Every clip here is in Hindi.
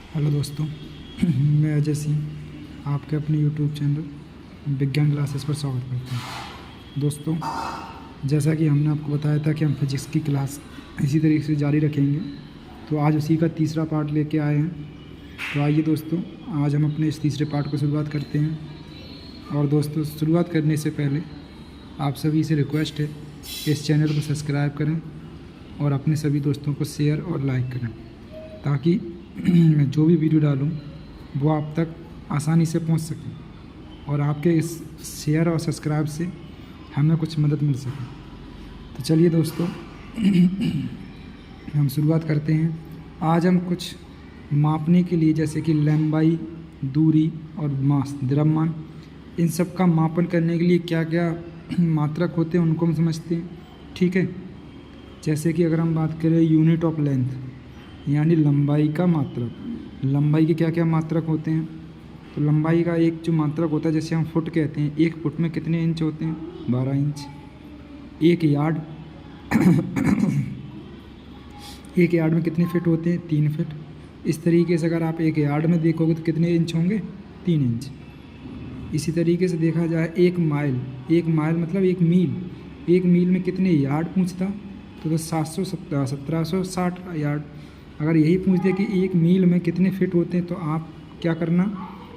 हेलो दोस्तों, मैं अजय सिंह आपके अपने यूट्यूब चैनल विज्ञान क्लासेस पर स्वागत करता हूँ। दोस्तों, जैसा कि हमने आपको बताया था कि हम फिजिक्स की क्लास इसी तरीके से जारी रखेंगे, तो आज उसी का तीसरा पार्ट लेके आए हैं। तो आइए दोस्तों, आज हम अपने इस तीसरे पार्ट को शुरुआत करते हैं। और दोस्तों, शुरुआत करने से पहले आप सभी से रिक्वेस्ट है कि इस चैनल को सब्सक्राइब करें और अपने सभी दोस्तों को शेयर और लाइक करें, ताकि मैं जो भी वीडियो डालूं वो आप तक आसानी से पहुंच सके और आपके इस शेयर और सब्सक्राइब से हमें कुछ मदद मिल सके। तो चलिए दोस्तों, हम शुरुआत करते हैं। आज हम कुछ मापने के लिए, जैसे कि लंबाई, दूरी और मास, द्रव्यमान, इन सब का मापन करने के लिए क्या क्या मात्रक होते हैं उनको हम समझते हैं। ठीक है, जैसे कि अगर हम बात करें यूनिट ऑफ लेंथ, यानी लंबाई का मात्रक। लंबाई के क्या क्या मात्रक होते हैं? तो लंबाई का एक जो मात्रक होता है, जैसे हम फुट कहते हैं, एक फुट में कितने इंच होते हैं? 12 इंच। एक यार्ड एक यार्ड में कितने फिट होते हैं? 3 फिट। इस तरीके से अगर आप एक यार्ड में देखोगे तो कितने इंच होंगे? 3 इंच। इसी तरीके से देखा जाए एक माइल मतलब एक मील में कितने यार्ड पूछता? तो 1760 यार्ड। अगर यही पूछ दे कि एक मील में कितने फिट होते हैं, तो आप क्या करना,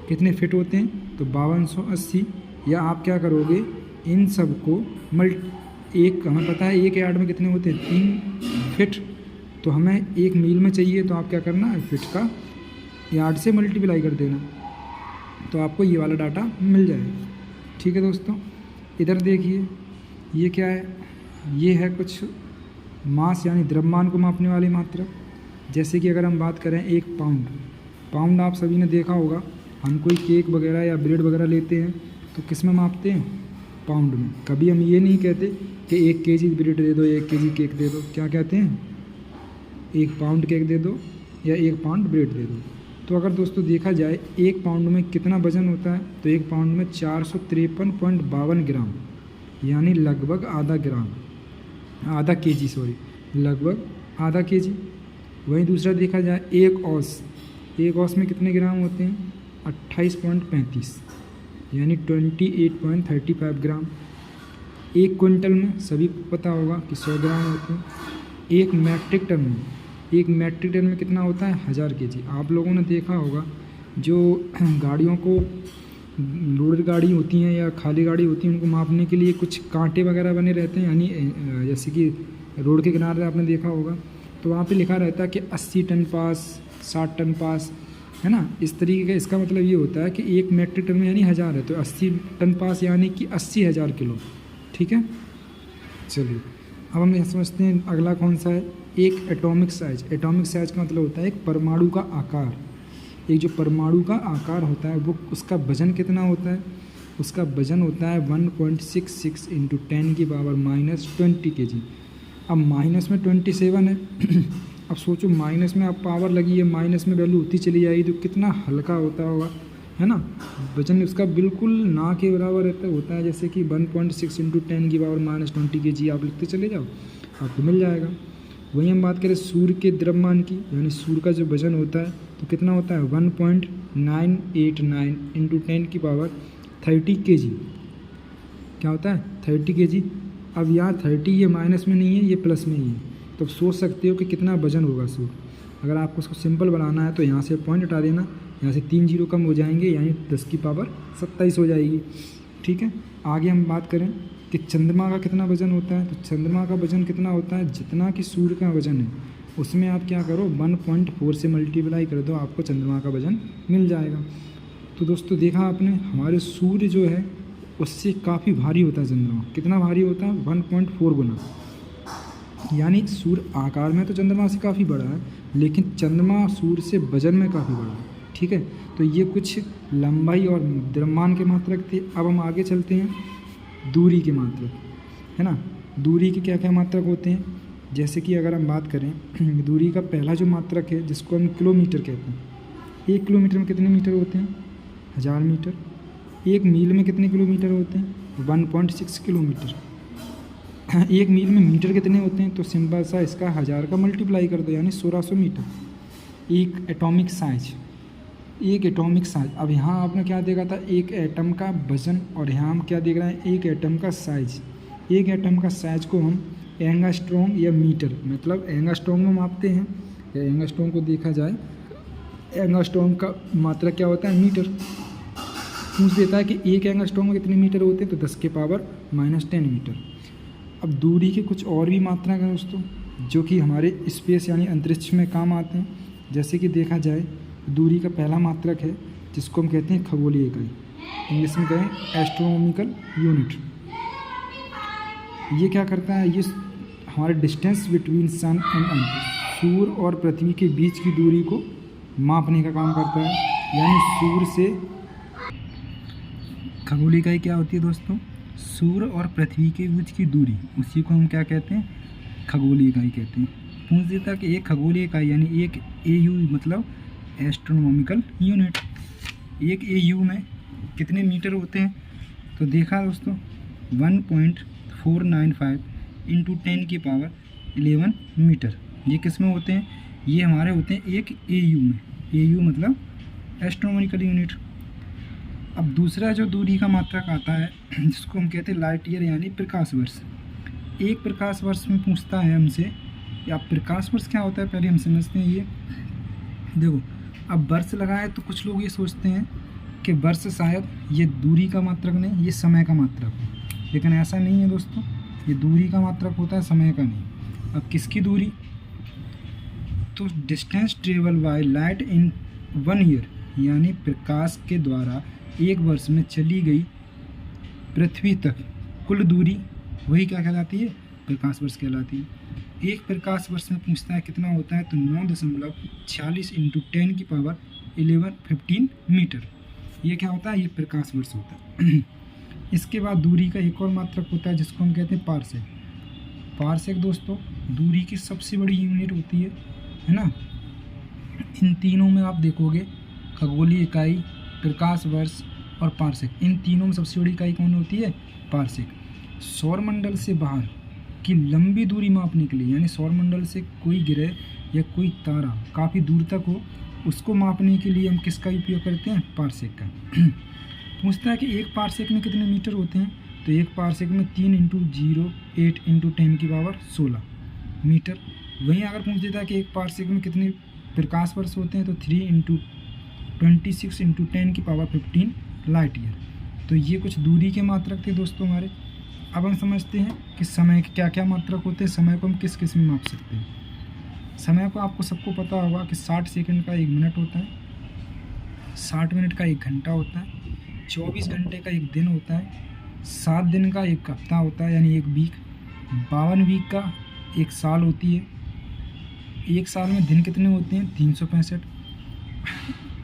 कितने फिट होते हैं? तो 5280। या आप क्या करोगे, इन सब को हमें पता है एक यार्ड में कितने होते हैं? 3 फिट। तो हमें एक मील में चाहिए, तो आप क्या करना, फिट का यार्ड से मल्टीप्लाई कर देना, तो आपको ये वाला डाटा मिल जाएगा। ठीक है दोस्तों, इधर देखिए, ये क्या है? ये है कुछ मास यानी द्रव्यमान को मापने वाली मात्रा। जैसे कि अगर हम बात करें एक पाउंड आप सभी ने देखा होगा, हम कोई केक वगैरह या ब्रेड वगैरह लेते हैं तो किस में मापते हैं? पाउंड में। कभी हम ये नहीं कहते कि 1 केजी ब्रेड दे दो, 1 केजी केक दे दो। क्या कहते हैं? 1 पाउंड केक दे दो या 1 पाउंड ब्रेड दे दो। तो अगर दोस्तों देखा जाए 1 पाउंड में कितना वजन होता है, तो 1 पाउंड में 453.52 ग्राम, यानी लगभग आधा केजी, लगभग आधा केजी। वहीं दूसरा देखा जाए एक औंस में कितने ग्राम होते हैं? 28.35, यानी 28.35 ग्राम। एक क्विंटल में सभी को पता होगा कि 100 ग्राम होते हैं। एक मैट्रिक टन में कितना होता है? 1000 केजी। आप लोगों ने देखा होगा जो गाड़ियों को, लोडेड गाड़ी होती हैं या खाली गाड़ी होती हैं, उनको मापने के लिए कुछ कांटे वगैरह बने रहते हैं, यानी जैसे कि रोड के किनारे आपने देखा होगा, तो वहाँ पे लिखा रहता है कि 80 टन पास, 60 टन पास, है ना। इस तरीके का इसका मतलब ये होता है कि 1 मैट्रिक टन में यानी 1000 है, तो 80 टन पास यानी कि 80,000 किलो। ठीक है, चलिए अब हम यह समझते हैं अगला कौन सा है, एक एटॉमिक साइज का मतलब होता है एक परमाणु का आकार। एक जो परमाणु का आकार होता है वो, उसका वजन कितना होता है? उसका वजन होता है 1.66 × 10⁻⁻20 kg। अब माइनस में 27 है अब सोचो माइनस में अब पावर लगी है, माइनस में वैल्यू होती चली जाएगी तो कितना हल्का होता होगा, है ना। वजन उसका बिल्कुल ना के बराबर होता है, जैसे कि 1.6 × 10⁻⁻20 kg आप लिखते चले जाओ, आपको मिल जाएगा। वहीं हम बात करें सूर्य के द्रव्यमान की, यानी सूर्य का जो वजन होता है तो कितना होता है? 1.989 × 10⁻30 kg। क्या होता है? 30 kg। अब यहाँ 30 ये माइनस में नहीं है, ये प्लस में ही है, तो सोच सकते हो कि कितना वजन होगा सूर्य। अगर आपको उसको सिंपल बनाना है तो यहाँ से पॉइंट हटा देना, यहाँ से 3 जीरो कम हो जाएंगे, यानी 10⁻27 हो जाएगी। ठीक है, आगे हम बात करें कि चंद्रमा का कितना वजन होता है, तो चंद्रमा का वजन कितना होता है? जितना कि सूर्य का वजन है उसमें आप क्या करो, 1.4 से मल्टीप्लाई कर दो, आपको चंद्रमा का वजन मिल जाएगा। तो दोस्तों देखा आपने, हमारे सूर्य जो है उससे काफ़ी भारी होता है चंद्रमा। कितना भारी होता है? 1.4 गुना। यानी सूर्य आकार में तो चंद्रमा से काफ़ी बड़ा है, लेकिन चंद्रमा सूर्य से वजन में काफ़ी बड़ा है। ठीक है, तो ये कुछ लंबाई और द्रव्यमान के मात्रक थे। अब हम आगे चलते हैं दूरी के मात्रक, है ना। दूरी के क्या क्या मात्रक होते हैं? जैसे कि अगर हम बात करें दूरी का पहला जो मात्रक है, जिसको हम किलोमीटर कहते हैं। 1 किलोमीटर में कितने मीटर होते हैं? 1000 मीटर। 1 मील में कितने किलोमीटर होते हैं? 1.6 किलोमीटर। 1 मील में मीटर कितने होते हैं? तो सिंपल सा इसका 1000 का मल्टीप्लाई कर दो, यानी 1600 मीटर। एक एटॉमिक साइज, एक एटॉमिक साइज। अब यहाँ आपने क्या देखा था, एक एटम का वजन, और यहाँ हम क्या देख रहे हैं, एक एटम का साइज। एक एटम का साइज को हम एंगास्ट्रॉम या मीटर, मतलब एंगास्ट्रॉम में मापते हैं, या एंगास्ट्रॉम को देखा जाए, एंगास्ट्रॉम का मात्रा क्या होता है, मीटर। पूछ देता है कि एक एंगास्ट्रॉम में कितने मीटर होते हैं, तो 10⁻⁻10 मीटर। अब दूरी के कुछ और भी मात्रा हैं दोस्तों, जो कि हमारे स्पेस यानी अंतरिक्ष में काम आते हैं। जैसे कि देखा जाए, दूरी का पहला मात्रक है जिसको हम कहते हैं खगोलीय इकाई, इंग्लिश में कहें एस्ट्रोनॉमिकल यूनिट। ये क्या करता है, ये हमारे distance between sun and earth, सूर्य और पृथ्वी के बीच की दूरी को मापने का काम करता है। यानी सूर्य से, खगोलीय इकाई क्या होती है दोस्तों, सूर्य और पृथ्वी के बीच की दूरी, उसी को हम क्या कहते हैं, खगोलीय इकाई कहते हैं। पूछ देता है कि एक खगोलीय इकाई यानी एक AU मतलब एस्ट्रोनॉमिकल यूनिट, एक AU में कितने मीटर होते हैं, तो देखा दोस्तों 1.495 × 10⁻11 मीटर। ये किस में होते हैं, ये हमारे होते हैं एक AU में, AU मतलब एस्ट्रोनॉमिकल यूनिट। अब दूसरा जो दूरी का मात्रक आता है जिसको हम कहते हैं लाइट ईयर यानी प्रकाश वर्ष। एक प्रकाश वर्ष में पूछता है हमसे, या प्रकाश वर्ष क्या होता है पहले हम समझते हैं। ये देखो, अब वर्ष लगा है तो कुछ लोग ये सोचते हैं कि वर्ष शायद ये दूरी का मात्रक नहीं, ये समय का मात्रक हो, लेकिन ऐसा नहीं है दोस्तों, ये दूरी का मात्रक होता है, समय का नहीं। अब किसकी दूरी, तो distance travel by light in 1 year, यानी प्रकाश के द्वारा एक वर्ष में चली गई पृथ्वी तक कुल दूरी, वही क्या कहलाती है, प्रकाश वर्ष कहलाती है। एक प्रकाश वर्ष में पूछता है कितना होता है, तो 9.46 × 10⁻11 मीटर। ये क्या होता है, ये प्रकाश वर्ष होता है। इसके बाद दूरी का एक और मात्रक होता है जिसको हम कहते हैं पारसेक। पारसेक दोस्तों दूरी की सबसे बड़ी यूनिट होती है ना। इन तीनों में आप देखोगे, खगोलीय इकाई, प्रकाश वर्ष और पारसेक, इन तीनों में सबसे बड़ी इकाई कौन होती है, पारसेक। सौरमंडल से बाहर की लंबी दूरी मापने के लिए, यानी सौरमंडल से कोई ग्रह या कोई तारा काफ़ी दूर तक हो, उसको मापने के लिए हम किसका उपयोग करते हैं, पारसेक का। पूछता है कि एक पारसेक में कितने मीटर होते हैं, तो एक पारसेक में 3 × 0.8 × 10⁻16 मीटर। वहीं अगर पूछ देता है कि एक पारसेक में कितने प्रकाश वर्ष होते हैं, तो 3 × 26 × 10⁻15 लाइट ईयर। तो ये कुछ दूरी के मात्रक थे दोस्तों हमारे। अब हम समझते हैं कि समय के क्या क्या मात्रक होते हैं, समय को हम किस किस में माप सकते हैं। समय को आपको सबको पता होगा कि 60 सेकंड का 1 मिनट होता है, 60 मिनट का 1 घंटा होता है, 24 घंटे का 1 दिन होता है, 7 दिन का 1 हफ्ता होता है यानी 1 वीक, 52 वीक का 1 साल होती है। एक साल में दिन कितने होते हैं, 365।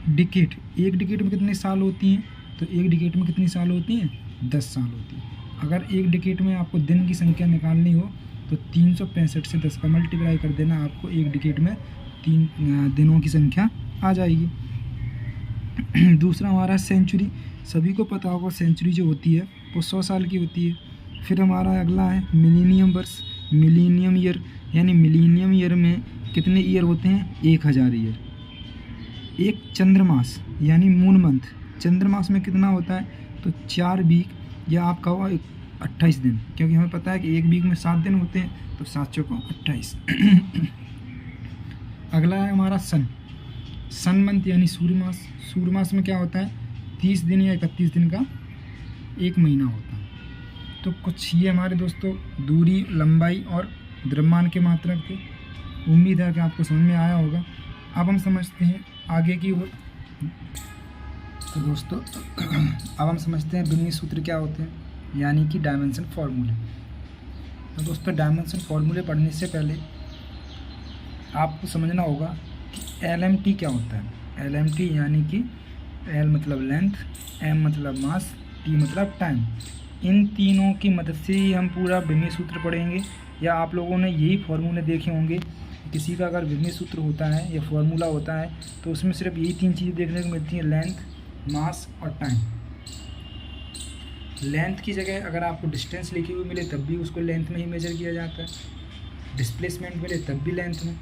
डिकेट, एक डिकेट में कितने साल होती हैं, तो एक डिकेट में कितनी साल होती हैं, 10 साल होती है। अगर एक डिकेट में आपको दिन की संख्या निकालनी हो तो 365 से 10 का मल्टीप्लाई कर देना, आपको एक डिकेट में 3 दिनों की संख्या आ जाएगी। दूसरा हमारा सेंचुरी, सभी को पता होगा सेंचुरी जो होती है वो 100 साल की होती है। फिर हमारा अगला है मिलीनियम वर्ष, मिलीनियम ईयर, यानी मिलीनियम ईयर में कितने ईयर होते हैं, 1000 ईयर। एक चंद्रमास यानी मून मंथ, चंद्रमास में कितना होता है, तो 4 वीक या आप कहो 28 दिन, क्योंकि हमें पता है कि एक वीक में 7 दिन होते हैं, तो 7 चौको 28। अगला है हमारा सन मंथ यानी सूर्यमास। सूर्यमास में क्या होता है, 30 दिन या 31 दिन का 1 महीना होता है। तो कुछ ये हमारे दोस्तों दूरी, लंबाई और द्रव्यमान के मात्रक थे। उम्मीद है कि आपको समझ में आया होगा। अब हम समझते हैं आगे की ओर। तो दोस्तों अब हम समझते हैं बिन्नी सूत्र क्या होते हैं, यानी कि डायमेंशन फार्मूले। तो दोस्तों डायमेंशन फार्मूले पढ़ने से पहले आपको समझना होगा कि LMT क्या होता है। LMT यानी कि L मतलब लेंथ, M मतलब मास, T मतलब टाइम। इन तीनों की मदद से ही हम पूरा बिन्नी सूत्र पढ़ेंगे, या आप लोगों ने यही फार्मूले देखे होंगे। किसी का अगर बिन्नी सूत्र होता है या फार्मूला होता है तो उसमें सिर्फ यही 3 चीज़ें देखने को मिलती हैं, लेंथ, मास और टाइम। लेंथ की जगह अगर आपको डिस्टेंस लिखी हुई मिले तब भी उसको लेंथ में ही मेजर किया जाता है, डिस्प्लेसमेंट मिले तब भी लेंथ में,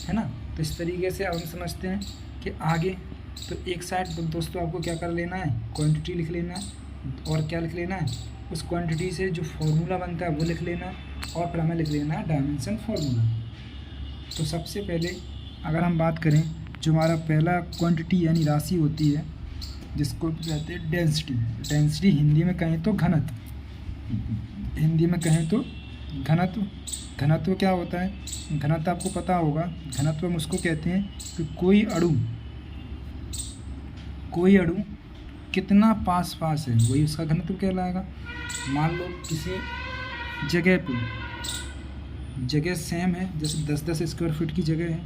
है ना। तो इस तरीके से अब हम समझते हैं कि आगे तो एक साइड तो दोस्तों आपको क्या कर लेना है, क्वांटिटी लिख लेना है और क्या लिख लेना है, उस क्वांटिटी से जो फॉर्मूला बनता है वो लिख लेना है और फिर हमें लिख लेना है डायमेंशन फार्मूला। तो सबसे पहले अगर हम बात करें जो हमारा पहला क्वांटिटी यानी राशि होती है जिसको कहते हैं डेंसिटी। डेंसिटी हिंदी में कहें तो घनत्व, हिंदी में कहें तो घनत्व। घनत्व क्या होता है, घनत्व आपको पता होगा, घनत्व हम उसको कहते हैं कि कोई अणु कितना पास पास है वही उसका घनत्व कहलाएगा। मान लो किसी जगह सेम है, जैसे 10-10 स्क्वायर फीट की जगह है,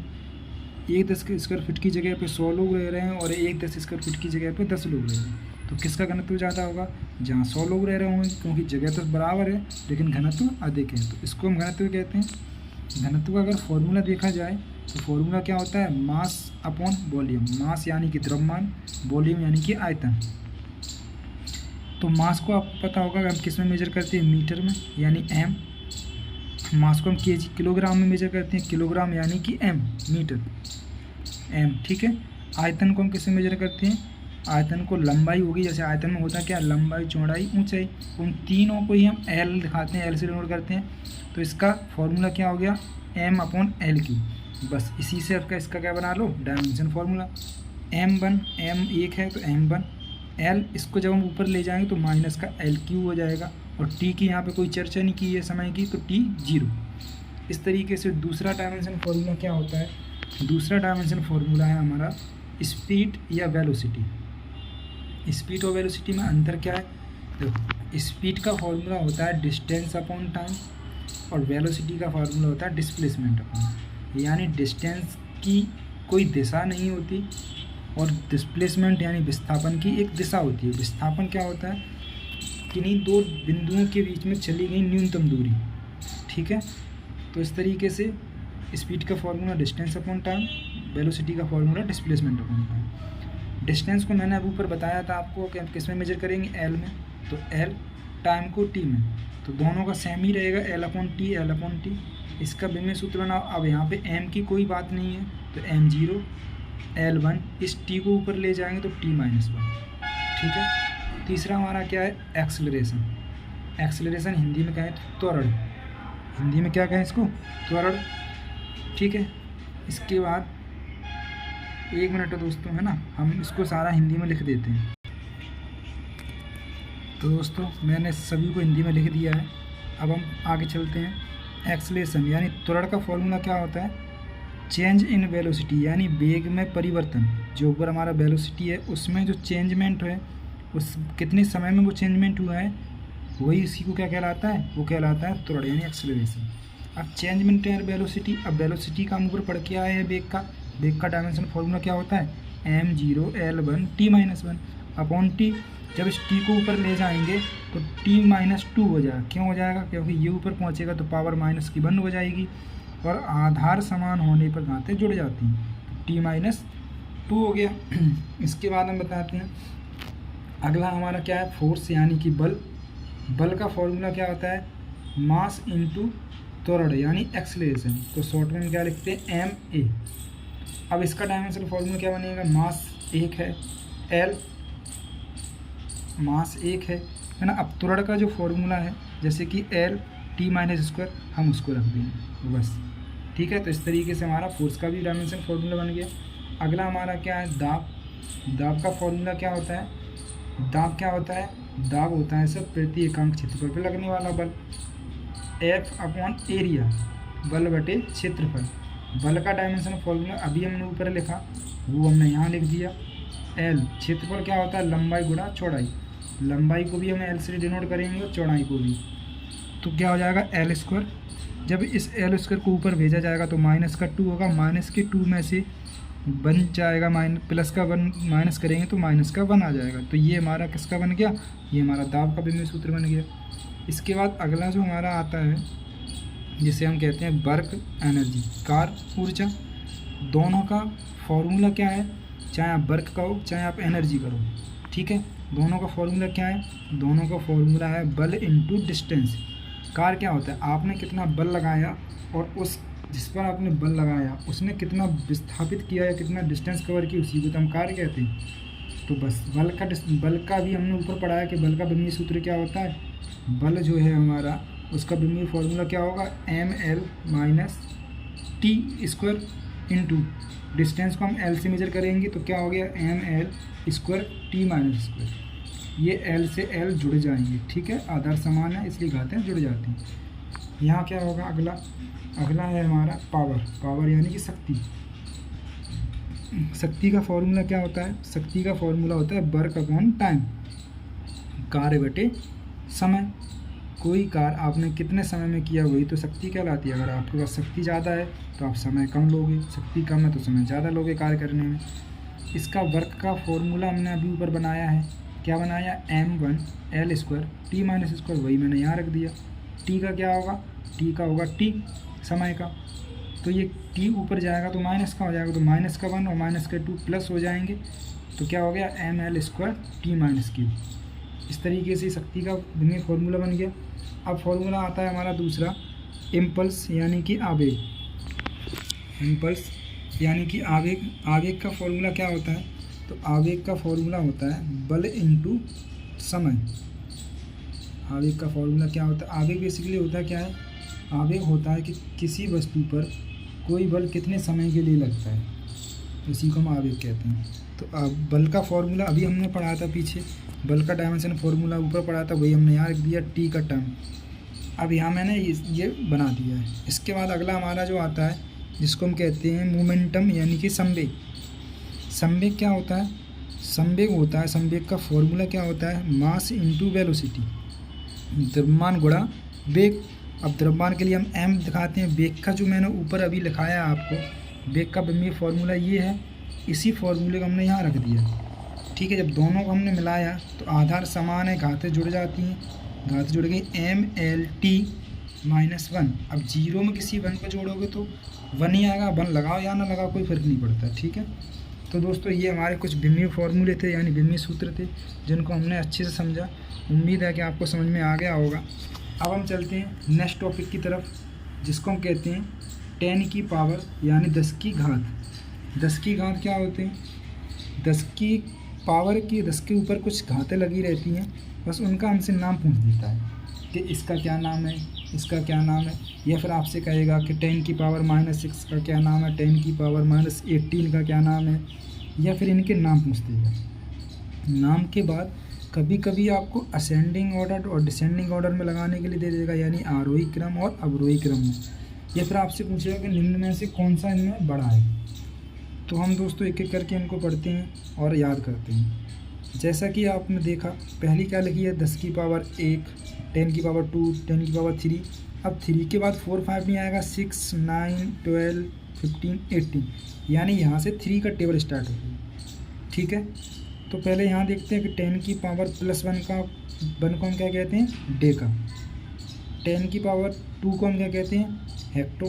एक 10 स्क्वायर फीट की जगह पे 100 लोग रह रहे हैं और एक 10 स्क्वायर फीट की जगह पे 10 लोग रह रहे हैं, तो किसका घनत्व ज़्यादा होगा, जहाँ 100 लोग रह रहे होंगे, क्योंकि जगह तो बराबर है लेकिन घनत्व अधिक है, तो इसको हम घनत्व कहते हैं। घनत्व का अगर फॉर्मूला देखा जाए तो फॉर्मूला क्या होता है, मास अपॉन वॉल्यूम। मास यानी कि द्रव्यमान, वॉल्यूम यानी कि आयतन। तो मास को आपको पता होगा हम किस में मेजर करते हैं, मीटर में यानी एम। मास को हम केजी किलोग्राम में मेजर करते हैं, किलोग्राम यानी कि एम, मीटर एम, ठीक है। आयतन को हम किससे मेजर करते हैं, आयतन को लंबाई होगी, जैसे आयतन में होता क्या, लंबाई, चौड़ाई, ऊंचाई, उन तीनों को ही हम एल दिखाते हैं, एल से डिनोट करते हैं। तो इसका फॉर्मूला क्या हो गया, एम अपॉन एल की। बस इसी से आपका इसका क्या बना लो, डायमेंशन फार्मूला। एम 1 है तो M1, एल इसको जब हम ऊपर ले जाएंगे तो माइनस का LQ हो जाएगा, और टी की यहाँ पे कोई चर्चा नहीं की है समय की, तो T 0। इस तरीके से दूसरा डायमेंशन फार्मूला क्या होता है, दूसरा डायमेंशन फार्मूला है हमारा स्पीड या वेलोसिटी। स्पीड और वेलोसिटी में अंतर क्या है, देखो स्पीड का फार्मूला होता है डिस्टेंस अपॉन टाइम और वेलोसिटी का फार्मूला होता है डिस्प्लेसमेंट अपॉन, यानी डिस्टेंस की कोई दिशा नहीं होती और डिस्प्लेसमेंट यानी विस्थापन की एक दिशा होती है। विस्थापन क्या होता है, किन्हीं दो बिंदुओं के बीच में चली गई न्यूनतम दूरी, ठीक है। तो इस तरीके से स्पीड का formula distance upon time, velocity का formula displacement upon time. Distance को मैंने अब ऊपर बताया था आपको कि किस में मेजर करेंगे, एल में, तो एल, टाइम को टी में, तो दोनों का सेम ही रहेगा, एल अपॉन टी। इसका विमेय सूत्र बनाओ। अब यहाँ पे एम की कोई बात नहीं है तो M0, L1, इस टी को ऊपर ले जाएंगे तो T-1, ठीक है। तीसरा हमारा क्या है, एक्सेलरेशन। एक्सेलरेशन हिंदी में कहें तो त्वरण, हिंदी में क्या कहें इसको, त्वरण, ठीक है। इसके बाद 1 मिनट दोस्तों, है ना, हम इसको सारा हिंदी में लिख देते हैं। तो दोस्तों मैंने सभी को हिंदी में लिख दिया है। अब हम आगे चलते हैं। एक्सेलरेशन यानी त्वरण का फॉर्मूला क्या होता है, चेंज इन वेलोसिटी यानी वेग में परिवर्तन। जो ऊपर हमारा वेलोसिटी है उसमें जो चेंजमेंट है, उस कितने समय में वो चेंजमेंट हुआ है, वही इसी को क्या कहलाता है, वो कहलाता है त्वरण यानी एक्सेलरेशन। अब चेंजमेंट इन वेलोसिटी, अब वेलोसिटी का हम ऊपर पढ़ के आए हैं, वेग का डायमेंशन फार्मूला क्या होता है, M0 L1 T-1 upon T. जब इस टी को ऊपर ले जाएंगे तो T-2 हो जाएगा। क्यों हो जाएगा, क्योंकि ये ऊपर पहुंचेगा तो पावर माइनस की 1 हो जाएगी और आधार समान होने पर घातें जुड़ जाती हैं, तो T-2 हो गया। इसके बाद हम बताते हैं अगला हमारा क्या है, फोर्स यानी कि बल। बल का फॉर्मूला क्या होता है, मास इंटू त्वरण यानी एक्सेलरेशन। तो शॉर्ट में क्या लिखते हैं, MA। अब इसका डायमेंशन फॉर्मूला क्या बनेगा, मास 1 है, L मास 1 है ना। अब त्वरण का जो फॉर्मूला है जैसे कि L T-2 हम उसको रख देंगे बस, ठीक है। तो इस तरीके से हमारा फोर्स का भी डायमेंशन फार्मूला बन गया। अगला हमारा क्या है, दाब। दाब का फॉर्मूला क्या होता है, दाब क्या होता है, दाब होता है सब प्रति एकांक क्षेत्रफल पर लगने वाला बल, F अपॉन एरिया, बल बटे क्षेत्रफल। बल का डायमेंशन फार्मूला अभी हमने ऊपर लिखा, वो हमने यहाँ लिख दिया। L क्षेत्रफल क्या होता है, लंबाई गुणा चौड़ाई। लंबाई को भी हम L से डिनोट करेंगे और चौड़ाई को भी, तो क्या हो जाएगा L²। जब इस L² को ऊपर भेजा जाएगा तो माइनस का 2 होगा, माइनस के 2 में से बन जाएगा प्लस का 1, माइनस करेंगे तो माइनस का 1 आ जाएगा। तो ये हमारा किसका बन गया, ये हमारा दाब का विमेय सूत्र बन गया। इसके बाद अगला जो हमारा आता है जिसे हम कहते हैं वर्क एनर्जी, कार्य ऊर्जा। दोनों का फॉर्मूला क्या है, चाहे आप वर्क करो चाहे आप एनर्जी करो, ठीक है। दोनों का फॉर्मूला क्या है, दोनों का फॉर्मूला है बल इंटू डिस्टेंस। कार्य क्या होता है, आपने कितना बल लगाया और उस जिस पर आपने बल लगाया उसने कितना विस्थापित किया या कितना डिस्टेंस कवर की, उसी को तो हम कार्य कहते हैं। तो बस बल का भी हमने ऊपर पढ़ाया कि बल का बिंदु सूत्र क्या होता है। बल जो है हमारा, उसका बिंदु फॉर्मूला क्या होगा, ml minus T square into distance को हम l से मेजर करेंगे तो क्या हो गया, ml square T minus square. ये l से l जुड़ जाएंगे, ठीक है, आधार समान है इसलिए घातें जुड़ जाती हैं। यहाँ क्या होगा, अगला है हमारा पावर यानी कि शक्ति। शक्ति का फॉर्मूला क्या होता है, शक्ति का फॉर्मूला होता है वर्क अपॉन टाइम, कार्य बटे समय। कोई कार्य आपने कितने समय में किया वही तो शक्ति कहलाती है। अगर आपके पास शक्ति ज़्यादा है तो आप समय कम लोगे, शक्ति कम है तो समय ज़्यादा लोगे कार्य करने में। इसका वर्क का फॉर्मूला हमने अभी ऊपर बनाया है, क्या बनाया, m1 l² T minus square, वही मैंने यहाँ रख दिया। टी का क्या होगा, टी का होगा टी समय का, तो ये टी ऊपर जाएगा तो माइनस का हो जाएगा, तो माइनस का 1 और माइनस का 2 प्लस हो जाएंगे, तो क्या हो गया, ml² टी माइनस क्यू। इस तरीके से शक्ति का फॉर्मूला बन गया। अब फॉर्मूला आता है हमारा दूसरा, इम्पल्स यानी कि आवेग। इम्पल्स यानी कि आवेग का फॉर्मूला क्या होता है, तो आवेग का फॉर्मूला होता है बल इंटू समय। आवेग का फॉर्मूला क्या होता है, आवेग बेसिकली होता है क्या है, आवेग होता है कि किसी वस्तु पर कोई बल कितने समय के लिए लगता है, उसी को हम आवेग कहते हैं। तो बल का फॉर्मूला अभी हमने पढ़ा था पीछे, बल का डायमेंशन फॉर्मूला ऊपर पढ़ा था, वही हमने यहाँ रख दिया, टी का टर्म। अब यहाँ मैंने ये बना दिया है। इसके बाद अगला हमारा जो आता है जिसको हम कहते हैं मोमेंटम यानी कि संवेग। संवेग क्या होता है, संवेग होता है, संवेग का फॉर्मूला क्या होता है, मास इंटू वेलोसिटी, द्रव्यमान गुणा वेग। अब द्रव्यमान के लिए हम m दिखाते हैं, वेग का जो मैंने ऊपर अभी लिखाया आपको, वेग का बिंदु फॉर्मूला ये है, इसी फॉर्मूले को हमने यहाँ रख दिया, ठीक है। जब दोनों को हमने मिलाया तो आधार समान है, घातें जुड़ जाती हैं, घातें जुड़ गई mlt माइनस 1। अब जीरो में किसी 1 को जोड़ोगे तो 1 ही आएगा, 1 लगाओ या ना लगाओ कोई फ़र्क नहीं पड़ता, ठीक है। तो दोस्तों ये हमारे कुछ बिंदु फॉर्मूले थे यानी बिंदु सूत्र थे जिनको हमने अच्छे से समझा। उम्मीद है कि आपको समझ में आ गया होगा। अब हम चलते हैं नेक्स्ट टॉपिक की तरफ जिसको हम कहते हैं 10 की पावर यानी 10 की घात। 10 की घात क्या होते हैं, 10 की पावर की 10 के ऊपर कुछ घातें लगी रहती हैं, बस उनका हमसे नाम पूछ देता है कि इसका क्या नाम है, इसका क्या नाम है, या फिर आपसे कहेगा कि 10 की पावर -6 का क्या नाम है, 10 की पावर -18 का क्या नाम है, या फिर इनके नाम पूछ देगा। नाम के बाद कभी कभी आपको असेंडिंग ऑर्डर और डिसेंडिंग ऑर्डर में लगाने के लिए दे देगा, यानी आरोही क्रम और अवरोही क्रम में, या फिर आपसे पूछेगा कि निम्न में से कौन सा इनमें बड़ा है। तो हम दोस्तों एक एक करके इनको पढ़ते हैं और याद करते हैं। जैसा कि आपने देखा पहली क्या लिखी है, 10 की पावर 1, 10 की पावर 2, 10 की पावर 3। अब 3 के बाद 4 5 नहीं आएगा, 6 9 12 15 18, यानी यहाँ से 3 का टेबल स्टार्ट हो गया, ठीक है। तो पहले यहाँ देखते हैं कि 10 की पावर +1 का 1 को हम क्या कहते हैं, डेका। 10 की पावर 2 को हम क्या कहते हैं, हेक्टो।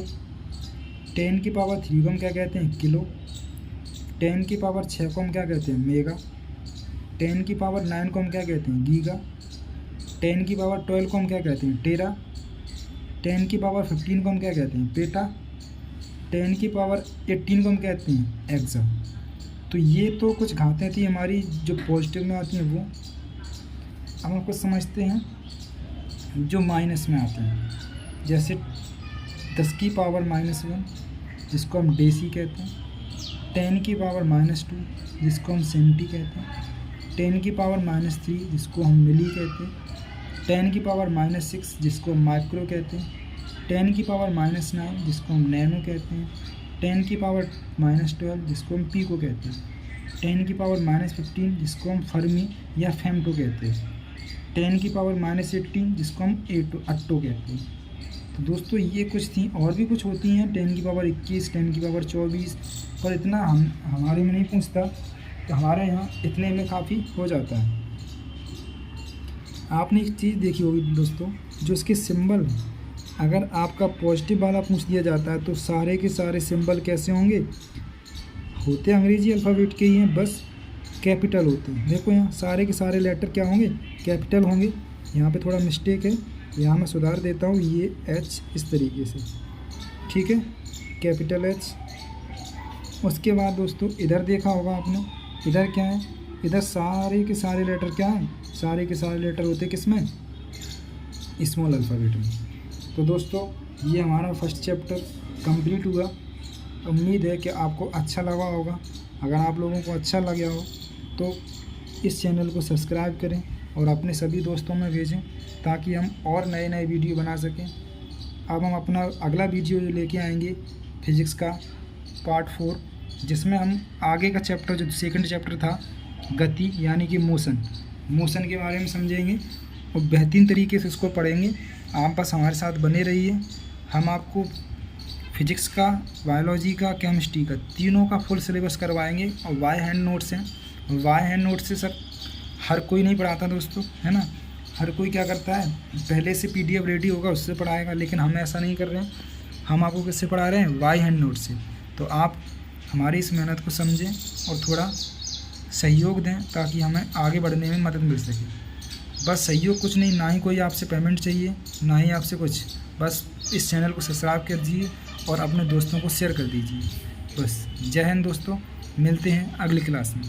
10 की पावर 3 को हम क्या कहते हैं, किलो। 10 की पावर 6 को हम क्या कहते हैं, मेगा। 10 की पावर 9 को हम क्या कहते हैं, गीगा। 10 की पावर 12 को हम क्या कहते हैं, टेरा। 10 की पावर 15 को हम क्या कहते हैं, पेटा। 10 की पावर 18 को हम कहते हैं, एक्सा। तो ये तो कुछ घातें थी हमारी जो पॉजिटिव में आती हैं वो। अब हम कुछ समझते हैं जो माइनस में आते हैं, जैसे 10 की पावर -1 जिसको हम डेसी कहते हैं, 10 की पावर -2 जिसको हम सेंटी कहते हैं, 10 की पावर -3 जिसको हम मिली कहते हैं, 10 की पावर -6 जिसको हम माइक्रो कहते हैं, 10 की पावर -9 जिसको हम नैनो कहते हैं, 10 की पावर -12 जिसको हम पीको कहते हैं, 10 की पावर -15 जिसको हम फर्मी या फेमटो कहते हैं, 10 की पावर -18 जिसको हम अट्टो कहते हैं। तो दोस्तों ये कुछ थी, और भी कुछ होती हैं, 10 की पावर 21, 10 की पावर 24, पर इतना हमारे में नहीं पूछता, तो हमारे यहाँ इतने में काफ़ी हो जाता है। आपने एक चीज़ देखी होगी दोस्तों, जो इसके सिंबल, अगर आपका पॉजिटिव वाला पूछ दिया जाता है तो सारे के सारे सिंबल कैसे होंगे, होते अंग्रेजी अल्फ़ाबेट के ही हैं, बस कैपिटल होते हैं। देखो यहाँ सारे के सारे लेटर क्या होंगे, कैपिटल होंगे। यहाँ पे थोड़ा मिस्टेक है, यहाँ मैं सुधार देता हूँ, ये H इस तरीके से, ठीक है। Capital H. उसके बाद दोस्तों इधर देखा होगा आपने, इधर क्या है, इधर सारे के सारे लेटर क्या हैं, सारे के सारे लेटर होते किस में, स्मॉल अल्फ़ाबेट में। तो दोस्तों ये हमारा फर्स्ट चैप्टर कंप्लीट हुआ। उम्मीद है कि आपको अच्छा लगा होगा। अगर आप लोगों को अच्छा लगा हो तो इस चैनल को सब्सक्राइब करें और अपने सभी दोस्तों में भेजें ताकि हम और नए नए वीडियो बना सकें। अब हम अपना अगला वीडियो लेके आएंगे फिज़िक्स का पार्ट 4, जिसमें हम आगे का चैप्टर जो सेकंड चैप्टर था गति यानी कि मोशन के बारे में समझेंगे और बेहतरीन तरीके से उसको पढ़ेंगे। आप बस हमारे साथ बने रहिए। हम आपको फिज़िक्स का, बायोलॉजी का, केमिस्ट्री का, तीनों का फुल सिलेबस करवाएंगे। और वाई हैंड नोट्स हैं। वाई हैंड नोट्स से सर हर कोई नहीं पढ़ाता दोस्तों, है ना। हर कोई क्या करता है, पहले से PDF रेडी होगा उससे पढ़ाएगा, लेकिन हम ऐसा नहीं कर रहे हैं। हम आपको किससे पढ़ा रहे हैं, वाई हैंड नोट से। तो आप हमारी इस मेहनत को समझें और थोड़ा सहयोग दें ताकि हमें आगे बढ़ने में मदद मिल सके। बस सहयोग, कुछ नहीं, ना ही कोई आपसे पेमेंट चाहिए, ना ही आपसे कुछ। बस इस चैनल को सब्सक्राइब कर दीजिए और अपने दोस्तों को शेयर कर दीजिए। बस जय हिंद दोस्तों, मिलते हैं अगली क्लास में।